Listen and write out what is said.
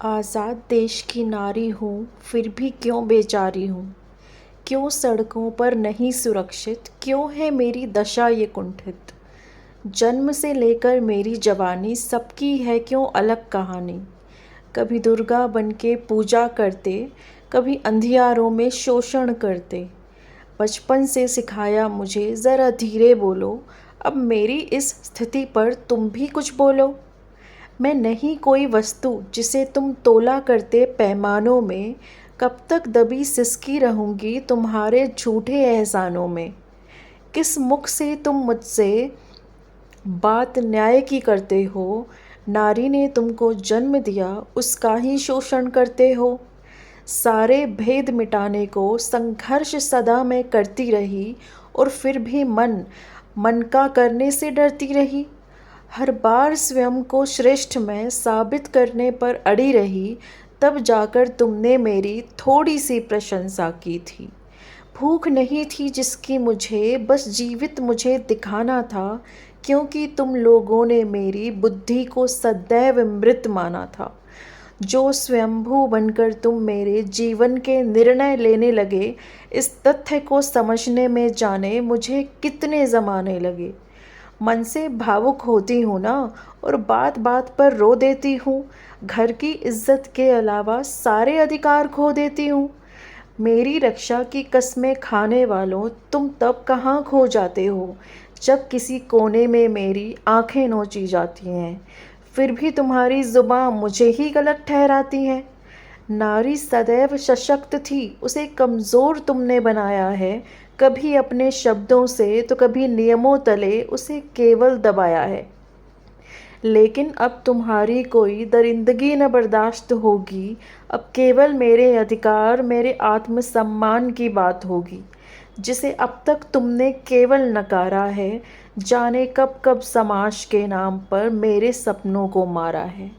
आज़ाद देश की नारी हूँ, फिर भी क्यों बेचारी हूँ। क्यों सड़कों पर नहीं सुरक्षित, क्यों है मेरी दशा ये कुंठित। जन्म से लेकर मेरी जवानी, सबकी है क्यों अलग कहानी। कभी दुर्गा बन के पूजा करते, कभी अंधियारों में शोषण करते। बचपन से सिखाया मुझे ज़रा धीरे बोलो, अब मेरी इस स्थिति पर तुम भी कुछ बोलो। मैं नहीं कोई वस्तु जिसे तुम तोला करते पैमानों में, कब तक दबी सिसकी रहूँगी तुम्हारे झूठे एहसानों में। किस मुख से तुम मुझसे बात न्याय की करते हो, नारी ने तुमको जन्म दिया उसका ही शोषण करते हो। सारे भेद मिटाने को संघर्ष सदा मैं करती रही, और फिर भी मन का करने से डरती रही। हर बार स्वयं को श्रेष्ठ मैं साबित करने पर अड़ी रही, तब जाकर तुमने मेरी थोड़ी सी प्रशंसा की थी। भूख नहीं थी जिसकी मुझे, बस जीवित मुझे दिखाना था, क्योंकि तुम लोगों ने मेरी बुद्धि को सदैव मृत माना था। जो स्वयंभू बनकर तुम मेरे जीवन के निर्णय लेने लगे, इस तथ्य को समझने में जाने मुझे कितने ज़माने लगे। मन से भावुक होती हूँ ना, और बात बात पर रो देती हूँ। घर की इज्जत के अलावा सारे अधिकार खो देती हूँ। मेरी रक्षा की कस्में खाने वालों, तुम तब कहाँ खो जाते हो, जब किसी कोने में मेरी आंखें नोची जाती हैं। फिर भी तुम्हारी जुबां मुझे ही गलत ठहराती है। नारी सदैव सशक्त थी, उसे कमज़ोर तुमने बनाया है। कभी अपने शब्दों से तो कभी नियमों तले उसे केवल दबाया है। लेकिन अब तुम्हारी कोई दरिंदगी न बर्दाश्त होगी। अब केवल मेरे अधिकार, मेरे आत्मसम्मान की बात होगी, जिसे अब तक तुमने केवल नकारा है। जाने कब कब समाज के नाम पर मेरे सपनों को मारा है।